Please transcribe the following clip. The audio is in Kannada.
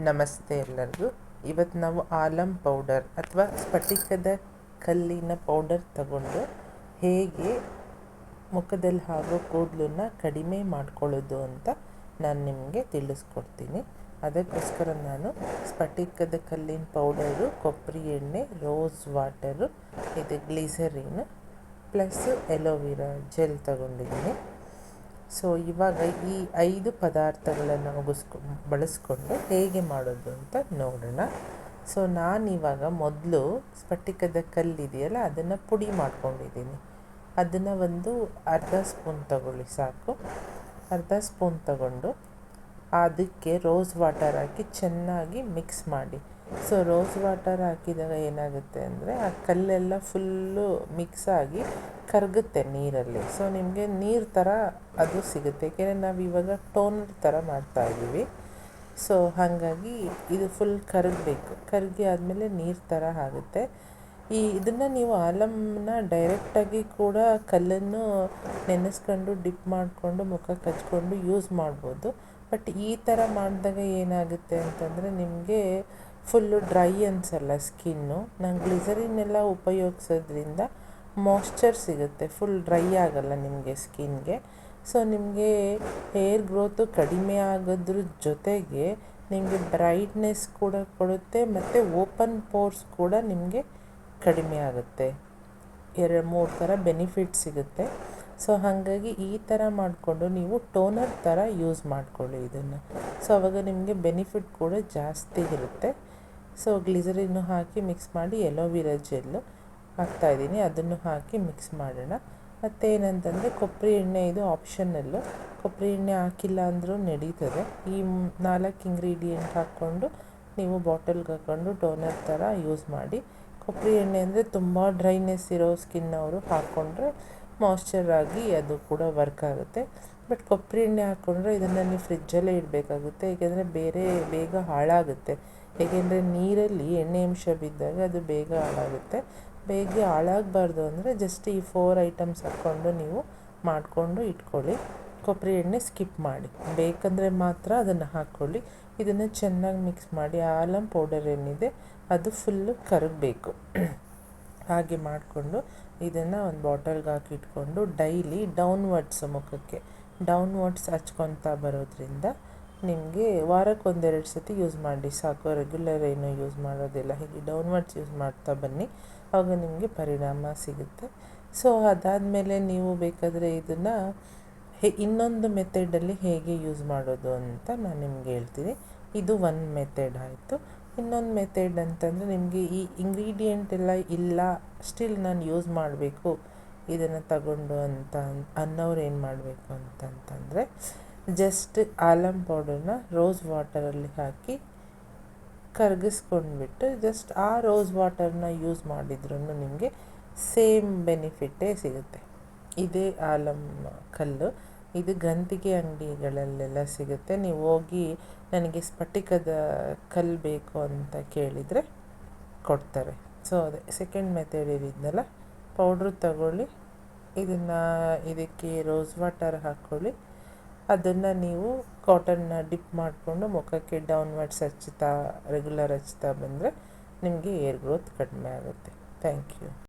ನಮಸ್ತೆ ಎಲ್ಲರಿಗೂ. ಇವತ್ತು ನಾವು ಆಲಂ ಪೌಡರ್ ಅಥವಾ ಸ್ಫಟಿಕದ ಕಲ್ಲಿನ ಪೌಡರ್ ತಗೊಂಡು ಹೇಗೆ ಮುಖದಲ್ಲಿ ಆಗೋ ಕೂದಲನ್ನ ಕಡಿಮೆ ಮಾಡ್ಕೊಳ್ಳೋದು ಅಂತ ನಾನು ನಿಮಗೆ ತಿಳಿಸ್ಕೊಡ್ತೀನಿ. ಅದಕ್ಕೋಸ್ಕರ ನಾನು ಸ್ಫಟಿಕದ ಕಲ್ಲಿನ ಪೌಡರು, ಕೊಬ್ಬರಿ ಎಣ್ಣೆ, ರೋಸ್ ವಾಟರು, ಇದು ಗ್ಲಿಸರಿನ್ ಪ್ಲಸ್ ಎಲೋವಿರಾ ಜೆಲ್ ತಗೊಂಡಿದ್ದೀನಿ. ಸೊ ಇವಾಗ ಈ 5 ಪದಾರ್ಥಗಳನ್ನು ಬಳಸ್ಕೊಂಡು ಹೇಗೆ ಮಾಡೋದು ಅಂತ ನೋಡೋಣ. ಸೊ ನಾನಿವಾಗ ಮೊದಲು ಸ್ಫಟಿಕದ ಕಲ್ಲಿದೆಯಲ್ಲ ಅದನ್ನು ಪುಡಿ ಮಾಡ್ಕೊಂಡಿದ್ದೀನಿ. ಅದನ್ನು ಒಂದು ಅರ್ಧ ಸ್ಪೂನ್ ತಗೊಳ್ಳಿ ಸಾಕು. ಅರ್ಧ ಸ್ಪೂನ್ ತಗೊಂಡು ಅದಕ್ಕೆ ರೋಸ್ ವಾಟರ್ ಹಾಕಿ ಚೆನ್ನಾಗಿ ಮಿಕ್ಸ್ ಮಾಡಿ. ಸೊ ರೋಸ್ ವಾಟರ್ ಹಾಕಿದಾಗ ಏನಾಗುತ್ತೆ ಅಂದರೆ ಆ ಕಲ್ಲೆಲ್ಲ ಫುಲ್ಲು ಮಿಕ್ಸ್ ಆಗಿ ಕರಗುತ್ತೆ ನೀರಲ್ಲಿ. ಸೊ ನಿಮಗೆ ನೀರು ಥರ ಅದು ಸಿಗುತ್ತೆ, ಏಕೆಂದರೆ ನಾವು ಇವಾಗ ಟೋನರ್ ಥರ ಮಾಡ್ತಾಯಿದ್ದೀವಿ. ಸೊ ಹಾಗಾಗಿ ಇದು ಫುಲ್ ಕರಗಬೇಕು. ಕರಗಿ ಆದಮೇಲೆ ನೀರು ಥರ ಆಗುತ್ತೆ. ಇದನ್ನು ನೀವು ಆಲಂನ ಡೈರೆಕ್ಟಾಗಿ ಕೂಡ ಕಲ್ಲನ್ನು ನೆನೆಸ್ಕೊಂಡು ಡಿಪ್ ಮಾಡಿಕೊಂಡು ಮುಖಕ್ಕೆ ಹಚ್ಕೊಂಡು ಯೂಸ್ ಮಾಡ್ಬೋದು. ಬಟ್ ಈ ಥರ ಮಾಡಿದಾಗ ಏನಾಗುತ್ತೆ ಅಂತಂದರೆ ನಿಮಗೆ ಫುಲ್ಲು ಡ್ರೈ ಅನಿಸಲ್ಲ ಸ್ಕಿನ್ನು. ನಾನು ಗ್ಲಿಸರಿನೆಲ್ಲ ಉಪಯೋಗಿಸೋದ್ರಿಂದ ಮಾಯ್ಶ್ಚರ್ ಸಿಗುತ್ತೆ, ಫುಲ್ ಡ್ರೈ ಆಗಲ್ಲ ನಿಮಗೆ ಸ್ಕಿನ್ಗೆ. ಸೊ ನಿಮಗೆ ಹೇರ್ ಗ್ರೋತು ಕಡಿಮೆ ಆಗೋದ್ರ ಜೊತೆಗೆ ನಿಮಗೆ ಬ್ರೈಟ್ನೆಸ್ ಕೂಡ ಕೊಡುತ್ತೆ ಮತ್ತು ಓಪನ್ ಪೋರ್ಸ್ ಕೂಡ ನಿಮಗೆ ಕಡಿಮೆ ಆಗುತ್ತೆ. 2-3 ಥರ ಬೆನಿಫಿಟ್ ಸಿಗುತ್ತೆ. ಸೊ ಹಾಗಾಗಿ ಈ ಥರ ಮಾಡಿಕೊಂಡು ನೀವು ಟೋನರ್ ಥರ ಯೂಸ್ ಮಾಡ್ಕೊಳ್ಳಿ ಇದನ್ನು. ಸೊ ಆವಾಗ ನಿಮಗೆ ಬೆನಿಫಿಟ್ ಕೂಡ ಜಾಸ್ತಿ ಇರುತ್ತೆ. ಸೊ ಗ್ಲಿಸರಿನ್ನು ಹಾಕಿ ಮಿಕ್ಸ್ ಮಾಡಿ, ಎಲೋವಿರಾ ಜೆಲ್ಲು ಹಾಕ್ತಾಯಿದ್ದೀನಿ, ಅದನ್ನು ಹಾಕಿ ಮಿಕ್ಸ್ ಮಾಡೋಣ. ಮತ್ತೇನಂತಂದರೆ ಕೊಬ್ಬರಿ ಎಣ್ಣೆ, ಇದು ಆಪ್ಷನಲ್ಲು. ಕೊಬ್ಬರಿ ಎಣ್ಣೆ ಹಾಕಿಲ್ಲ ಅಂದರೂ ನಡೀತದೆ. ಈ 4 ಇಂಗ್ರೀಡಿಯೆಂಟ್ ಹಾಕ್ಕೊಂಡು ನೀವು ಬಾಟಲ್ಗೆ ಹಾಕ್ಕೊಂಡು ಟೋನರ್ ಥರ ಯೂಸ್ ಮಾಡಿ. ಕೊಬ್ಬರಿ ಎಣ್ಣೆ ಅಂದರೆ ತುಂಬ ಡ್ರೈನೆಸ್ ಇರೋ ಸ್ಕಿನ್ನವರು ಹಾಕ್ಕೊಂಡ್ರೆ ಮಾಯ್ಶ್ಚರ್ ಆಗಿ ಅದು ಕೂಡ ವರ್ಕ್ ಆಗುತ್ತೆ. ಬಟ್ ಕೊಬ್ಬರಿ ಎಣ್ಣೆ ಹಾಕ್ಕೊಂಡ್ರೆ ಇದನ್ನು ನೀವು ಫ್ರಿಜ್ಜಲ್ಲೇ ಇಡಬೇಕಾಗುತ್ತೆ, ಏಕೆಂದರೆ ಬೇಗ ಹಾಳಾಗುತ್ತೆ. ಏಕೆಂದರೆ ನೀರಲ್ಲಿ ಎಣ್ಣೆ ಅಂಶ ಬಿದ್ದಾಗ ಅದು ಬೇಗ ಹಾಳಾಗುತ್ತೆ. ಬೇಗ ಹಾಳಾಗಬಾರ್ದು ಅಂದರೆ ಜಸ್ಟ್ ಈ 4 ಐಟಮ್ಸ್ ಹಾಕ್ಕೊಂಡು ನೀವು ಮಾಡಿಕೊಂಡು ಇಟ್ಕೊಳ್ಳಿ. ಕೊಬ್ಬರಿ ಎಣ್ಣೆ ಸ್ಕಿಪ್ ಮಾಡಿ, ಬೇಕಂದರೆ ಮಾತ್ರ ಅದನ್ನು ಹಾಕ್ಕೊಳ್ಳಿ. ಇದನ್ನು ಚೆನ್ನಾಗಿ ಮಿಕ್ಸ್ ಮಾಡಿ. ಆಲಂ ಪೌಡರ್ ಏನಿದೆ ಅದು ಫುಲ್ಲು ಕರಗಬೇಕು. ಹಾಗೆ ಮಾಡಿಕೊಂಡು ಇದನ್ನು ಒಂದು ಬಾಟಲ್ಗೆ ಹಾಕಿ ಇಟ್ಕೊಂಡು ಡೈಲಿ ಡೌನ್ವರ್ಡ್ಸ್ ಮುಖಕ್ಕೆ ಡೌನ್ವರ್ಡ್ಸ್ ಹಚ್ಕೊತಾ ಬರೋದ್ರಿಂದ ನಿಮಗೆ ವಾರಕ್ಕೆ 1-2 ಸತಿ ಯೂಸ್ ಮಾಡಿ ಸಾಕು. ರೆಗ್ಯುಲರ್ ಏನು ಯೂಸ್ ಮಾಡೋದಿಲ್ಲ. ಹೀಗೆ ಡೌನ್ವರ್ಡ್ಸ್ ಯೂಸ್ ಮಾಡ್ತಾ ಬನ್ನಿ, ಆವಾಗ ನಿಮಗೆ ಪರಿಣಾಮ ಸಿಗುತ್ತೆ. ಸೊ ಅದಾದಮೇಲೆ ನೀವು ಬೇಕಾದರೆ ಇದನ್ನು ಇನ್ನೊಂದು ಮೆಥಡಲ್ಲಿ ಹೇಗೆ ಯೂಸ್ ಮಾಡೋದು ಅಂತ ನಾನು ನಿಮ್ಗೆ ಹೇಳ್ತೀನಿ. ಇದು ಒಂದು ಮೆಥಡ್ ಆಯಿತು. ಇನ್ನೊಂದು ಮೆಥಡ್ ಅಂತಂದರೆ ನಿಮಗೆ ಈ ಇಂಗ್ರೀಡಿಯೆಂಟ್ ಎಲ್ಲ ಇಲ್ಲ, ಸ್ಟಿಲ್ ನಾನು ಯೂಸ್ ಮಾಡಬೇಕು ಇದನ್ನು ತಗೊಂಡು ಅಂತ ಅನ್ನೋರು ಏನು ಮಾಡಬೇಕು ಅಂತಂದರೆ ಜಸ್ಟ್ ಆಲಂ ಪೌಡರ್ನ ರೋಸ್ ವಾಟರಲ್ಲಿ ಹಾಕಿ ಕರಗಿಸ್ಕೊಂಡ್ಬಿಟ್ಟು ಜಸ್ಟ್ ಆ ರೋಸ್ ವಾಟರ್ನ ಯೂಸ್ ಮಾಡಿದ್ರೂ ನಿಮಗೆ ಸೇಮ್ ಬೆನಿಫಿಟ್ಟೇ ಸಿಗುತ್ತೆ. ಇದೇ ಆಲಂ ಕಲ್ಲು. ಇದು ಗಂಧಿಗೆ ಅಂಗಡಿಗಳಲ್ಲೆಲ್ಲ ಸಿಗುತ್ತೆ. ನೀವು ಹೋಗಿ ನನಗೆ ಸ್ಫಟಿಕದ ಕಲ್ಲು ಬೇಕು ಅಂತ ಕೇಳಿದರೆ ಕೊಡ್ತಾರೆ. ಸೊ ಅದೇ ಸೆಕೆಂಡ್ ಮೆಥಡ್ ಇರಿದ್ನಲ್ಲ, ಪೌಡ್ರು ತಗೊಳ್ಳಿ, ಇದಕ್ಕೆ ರೋಸ್ ವಾಟರ್ ಹಾಕ್ಕೊಳ್ಳಿ. ಅದನ್ನು ನೀವು ಕಾಟನ್ನ ಡಿಪ್ ಮಾಡಿಕೊಂಡು ಮುಖಕ್ಕೆ ಡೌನ್ವರ್ಡ್ಸ್ ರೆಗ್ಯುಲರ್ ಹಚ್ತಾ ಬಂದರೆ ನಿಮಗೆ ಹೇರ್ ಗ್ರೋತ್ ಕಡಿಮೆ ಆಗುತ್ತೆ. Thank you.